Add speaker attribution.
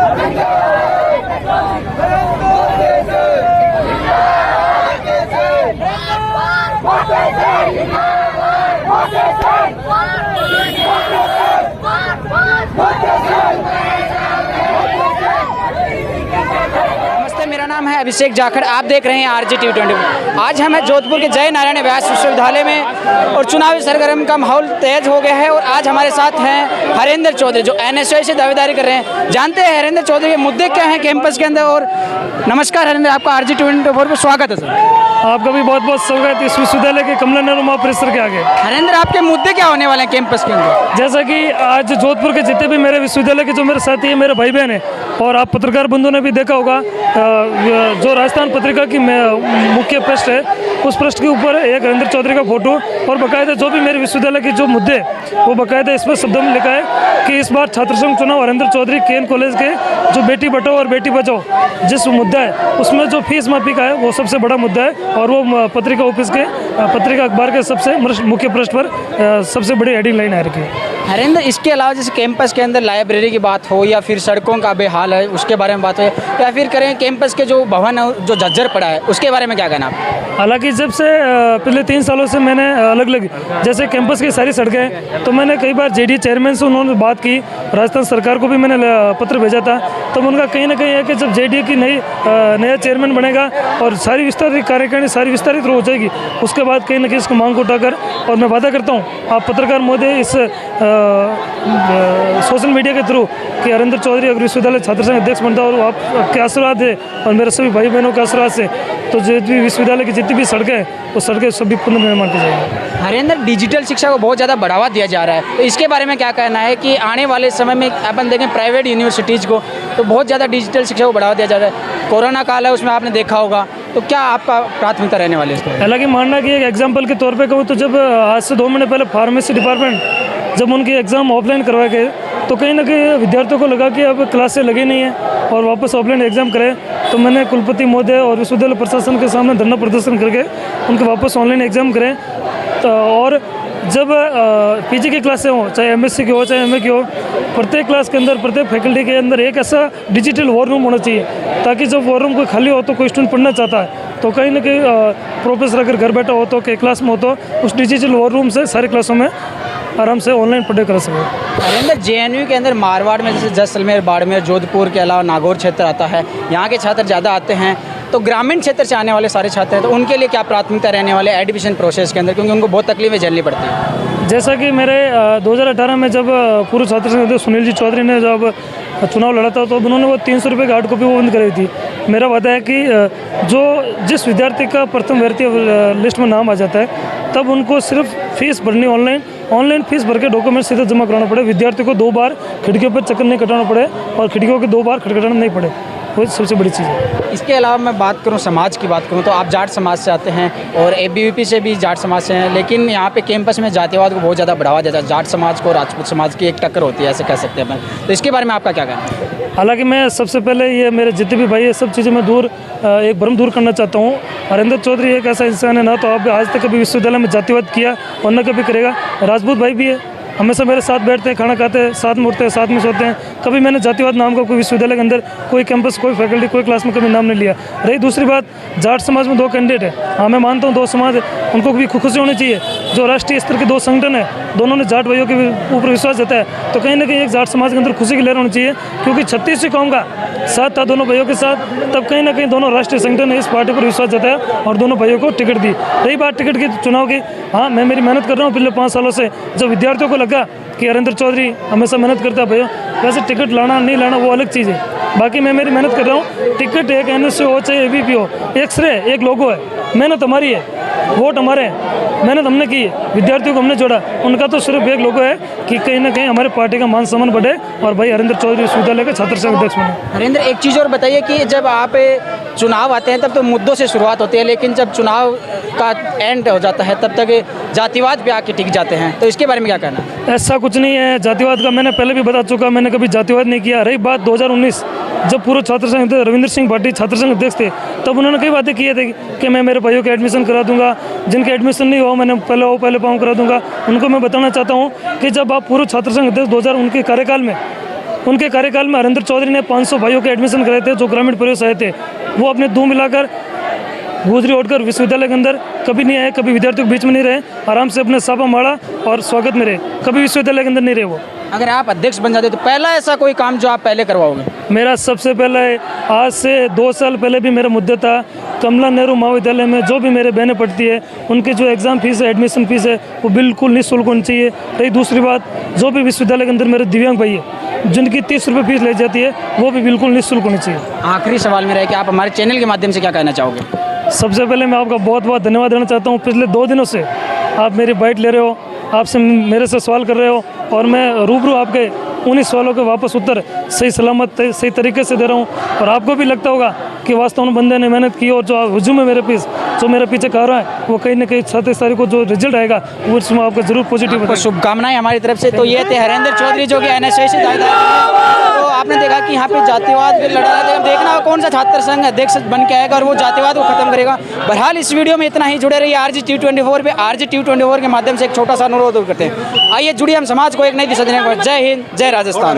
Speaker 1: नमस्ते, मेरा नाम है अभिषेक जाखड़। आप देख रहे हैं आरजे टीवी 24। आज हम हैं जोधपुर के जय नारायण व्यास विश्वविद्यालय में और चुनावी सरगर्म का माहौल तेज हो गया है। और आज हमारे साथ हैं हरेंद्र चौधरी, जो एनएसयूआई से दावेदारी कर रहे हैं। जानते हैं हरेंद्र चौधरी के मुद्दे क्या हैं कैंपस के अंदर। और नमस्कार हरेंद्र, आपका आरजे टीवी 24 पर स्वागत है सर।
Speaker 2: आपका भी बहुत बहुत स्वागत है इस विश्वविद्यालय के कमला नेहरू महापरिसर के आगे।
Speaker 1: हरेंद्र, आपके मुद्दे क्या होने वाले हैं कैंपस के अंदर?
Speaker 2: जैसा कि आज जोधपुर के जितने भी मेरे विश्वविद्यालय के जो मेरे साथी हैं, मेरे भाई बहन हैं, और आप पत्रकार बंधुओं ने भी देखा होगा, जो राजस्थान पत्रिका की मुख्य पृष्ठ है, उस पृष्ठ के ऊपर एक हरेंद्र चौधरी का फोटो और बाकायदा जो भी मेरे विश्वविद्यालय के जो मुद्दे वो बाकायदा इसमें शब्दों में लिखा है कि इस बार छात्र संघ चुनाव हरेंद्र चौधरी केन कॉलेज के जो बेटी बचाओ और बेटी बचाओ जिस मुद्दा है उसमें जो फीस माफी का है वो सबसे बड़ा मुद्दा है। और वो पत्रिका ऑफिस के पत्रिका अखबार के सबसे मुख्य पृष्ठ पर सबसे बड़ी हेडिंग लाइन आ रखी है।
Speaker 1: हरेंद्र, इसके अलावा जैसे कैंपस के अंदर लाइब्रेरी की बात हो या फिर सड़कों का बेहाल है उसके बारे में बात हो, या फिर करें कैंपस के जो भवन है जो झज्जर पड़ा है उसके बारे में क्या कहना आप?
Speaker 2: हालांकि जब से पिछले 3 सालों से मैंने अलग अलग जैसे कैंपस की सारी सड़कें, तो मैंने कई बार जेडी चेयरमैन से उन्होंने बात की, राजस्थान सरकार को भी मैंने पत्र भेजा था। तब उनका कहीं ना कहीं है कि जब जेडी की नया चेयरमैन बनेगा और सारी विस्तारित कार्यकारिणी सारी विस्तारित हो जाएगी, उसके बाद कहीं ना कहीं इसको मांग उठाकर, और मैं वादा करता हूँ आप पत्रकार महोदय इस सोशल मीडिया के थ्रू कि हरेंद्र चौधरी अगर विश्वविद्यालय छात्र संघ अध्यक्ष बनता है और आपके आशीर्वाद है और मेरे सभी भाई बहनों के आशीर्वाद से, तो जो भी विश्वविद्यालय की जितनी भी सड़कें हैं वो सड़कें सभी पुनर्निर्माण की जाएगी।
Speaker 1: हरेंद्र, डिजिटल शिक्षा को बहुत ज़्यादा बढ़ावा दिया जा रहा है, तो इसके बारे में क्या कहना है कि आने वाले समय में अपन देखें प्राइवेट यूनिवर्सिटीज़ को तो बहुत ज़्यादा डिजिटल शिक्षा को बढ़ावा दिया जा रहा है। कोरोना काल है, उसमें आपने देखा होगा, तो क्या आपका प्राथमिकता रहने वाली है इसको?
Speaker 2: हालांकि मानना कि एक एग्जाम्पल के तौर पर कहूँ तो जब आज से 2 महीने पहले फार्मेसी डिपार्टमेंट जब उनके एग्ज़ाम ऑफलाइन करवाए गए, तो कहीं ना कहीं विद्यार्थियों को लगा कि अब क्लासें लगी नहीं है और वापस ऑफलाइन एग्ज़ाम करें। तो मैंने कुलपति महोदय और विश्वविद्यालय प्रशासन के सामने धरना प्रदर्शन करके उनके वापस ऑनलाइन एग्ज़ाम करें। तो और जब पीजी की क्लासें हों, चाहे एमएससी की हो चाहे एमए की हो, प्रत्येक क्लास के अंदर प्रत्येक फैकल्टी के अंदर एक ऐसा डिजिटल वॉर रूम होना चाहिए, ताकि जब वॉर रूम कोई खाली हो तो कोई स्टूडेंट पढ़ना चाहता है तो कहीं ना कहीं प्रोफेसर अगर घर बैठा हो तो कि क्लास में हो तो उस डिजिटल वॉर रूम से सारी क्लासों में आराम से ऑनलाइन पढ़ाई कर सकें।
Speaker 1: हरेंद्र, जेएनयू के अंदर मारवाड़ में जैसे जैसलमेर, बाड़मेर, जोधपुर के अलावा नागौर क्षेत्र आता है, यहाँ के छात्र ज़्यादा आते हैं, तो ग्रामीण क्षेत्र से आने वाले सारे छात्र हैं, तो उनके लिए क्या प्राथमिकता रहने वाले एडमिशन प्रोसेस के अंदर, क्योंकि उनको बहुत तकलीफें झेलनी पड़ती हैं?
Speaker 2: जैसा कि मेरे 2018 में जब पूर्व छात्र संघ अध्यक्ष सुनील जी चौधरी ने जब चुनाव लड़ा था तो उन्होंने वो 300 रुपये की हार्ड कॉपी वो बंद कराई थी। मेरा वादा है कि जिस विद्यार्थी का प्रथम भर्ती लिस्ट में नाम आ जाता है तब उनको सिर्फ फीस भरनी ऑनलाइन फीस भर के डॉक्यूमेंट सीधे जमा कराना पड़े, विद्यार्थी को 2 बार खिड़कियों पर चक्कर नहीं कटाना पड़े और खिड़कियों के 2 बार खटखटाना नहीं पड़े, वो सबसे बड़ी चीज़ है।
Speaker 1: इसके अलावा मैं बात करूं समाज की बात करूं तो आप जाट समाज से आते हैं और एबीवीपी से भी जाट समाज से हैं, लेकिन यहाँ पे कैंपस में जातिवाद को बहुत ज़्यादा बढ़ावा देता है। जाट समाज को राजपूत समाज की एक टक्कर होती है, ऐसे कह सकते हैं अपन, तो इसके बारे में आपका क्या कहना है?
Speaker 2: हालांकि मैं सबसे पहले ये मेरे जितने भी भाई ये सब चीज़ें मैं एक भ्रम दूर करना चाहता हूँ। हरेंद्र चौधरी एक ऐसा इंसान है ना तो आप आज तक कभी विश्वविद्यालय में जातिवाद किया और न कभी करेगा। राजपूत भाई भी है, हमेशा मेरे साथ बैठते हैं, खाना खाते हैं, साथ में उठते हैं, साथ में सोते हैं। कभी मैंने जातिवाद नाम का कोई विश्वविद्यालय के अंदर कोई कैंपस कोई फैकल्टी कोई क्लास में कभी नाम नहीं लिया। रही दूसरी बात, जाट समाज में 2 कैंडिडेट है, हाँ मैं मानता हूँ 2 समाज है, उनको भी खुशी होनी चाहिए। जो राष्ट्रीय स्तर के 2 संगठन है दोनों ने जाट भाइयों के ऊपर विश्वास जताया, तो कहीं ना कहीं एक जाट समाज के अंदर खुशी की लहर होनी चाहिए, क्योंकि 36 कौम का साथ था दोनों भाइयों के साथ, तब कहीं ना कहीं दोनों राष्ट्रीय संगठन ने इस पार्टी पर विश्वास जताया और दोनों भाइयों को टिकट दी। रही बात टिकट की चुनाव की, हाँ मैं मेरी मेहनत कर रहा हूँ पिछले 5 सालों से। जब विद्यार्थियों को लगा कि हरेंद्र चौधरी हमेशा मेहनत करता है भैया, वैसे टिकट लाना नहीं लाना वो अलग चीज़ है, बाकी मैं मेरी मेहनत कर रहा हूँ। टिकट एक एनएसयू हो चाहे एबीपी हो, एक श्रेय एक लोगो है, मेहनत हमारी है, वोट हमारे हैं, मेहनत हमने की है, विद्यार्थियों को हमने जोड़ा, उनका तो सिर्फ एक लोगो है कि कहीं ना कहीं हमारे पार्टी का मान सम्मान बढ़े और भाई हरेंद्र चौधरी विश्वविद्यालय के छात्र संघ अध्यक्ष बने।
Speaker 1: हरेंद्र, एक चीज़ और बताइए कि जब आप चुनाव आते हैं तब तो मुद्दों से शुरुआत होती है, लेकिन जब चुनाव का एंड हो जाता है तब तक जातिवाद पे आके टिक जाते हैं, तो इसके बारे में क्या कहना है?
Speaker 2: ऐसा कुछ नहीं है जातिवाद का, मैंने पहले भी बता चुका, मैंने कभी जातिवाद नहीं किया। रही बात 2019 जब पूर्व छात्र संघ रविंद्र सिंह भाटी छात्र संघ अध्यक्ष थे, तब उन्होंने कई बातें किए थे कि मैं मेरे भाइयों के एडमिशन करा दूंगा, जिनके एडमिशन नहीं हुआ मैंने पहले पाऊँ करा दूंगा। उनको मैं बताना चाहता हूँ कि जब आप पूर्व छात्र संघ अध्यक्ष 2000 उनके कार्यकाल में उनके कार्यकाल में हरेंद्र चौधरी ने 500 भाइयों के एडमिशन कराए थे जो ग्रामीण परिवेश आए थे। वो अपने दूं मिलाकर गुजरी ओढ़कर विश्वविद्यालय के अंदर कभी नहीं आए, कभी विद्यार्थियों के बीच में नहीं रहे, आराम से अपने सापा माड़ा और स्वागत में रहे, कभी विश्वविद्यालय के अंदर नहीं रहे। वो
Speaker 1: अगर आप अध्यक्ष बन जाते तो पहला ऐसा कोई काम जो आप पहले करवाओगे?
Speaker 2: मेरा सबसे पहले, आज से 2 साल पहले भी मेरा मुद्दा था, कमला नेहरू महाविद्यालय में जो भी मेरे बहनें पढ़ती है उनकी जो एग्ज़ाम फीस है, एडमिशन फीस है, वो बिल्कुल निःशुल्क होनी चाहिए। रही दूसरी बात, जो भी विश्वविद्यालय के अंदर मेरे दिव्यांग भाई है जिनकी 30 रुपये फीस ले जाती है, वो भी बिल्कुल निःशुल्क होनी चाहिए।
Speaker 1: आखिरी सवाल मेरा है कि आप हमारे चैनल के माध्यम से क्या कहना चाहोगे?
Speaker 2: सबसे पहले मैं आपका बहुत बहुत धन्यवाद देना चाहता हूँ। पिछले 2 दिनों से आप मेरी बाइट ले रहे हो, आपसे मेरे से सवाल कर रहे हो और मैं रूबरू आपके उन्हीं सवालों के वापस उत्तर सही सलामत सही तरीके से दे रहा हूँ। और आपको भी लगता होगा कि वास्तव में बंदे ने मेहनत की और जो हुजूम है मेरे जो मेरे पीछे कर रहा है वो कहीं ना कहीं 27 तारीख को जो रिजल्ट आएगा वो इसमें आपका जरूर पॉजिटिव
Speaker 1: आपको शुभकामनाएं हमारी तरफ से। तो ये थे हरेंद्र चौधरी जो कि NSA से तो आपने देखा कि यहाँ पे जातिवाद पे लड़ा रहा है। देखना कौन सा छात्र संघ अध्यक्ष बन के आएगा और वो जातिवाद को खत्म करेगा। बहरहाल इस वीडियो में इतना ही। जुड़े रहिए RG-T24 पे। RG-T24 के माध्यम से एक छोटा सा अनुरोध करते हैं, आइए जुड़िए हम समाज को एक नई दिशा देने को। जय हिंद, जय राजस्थान।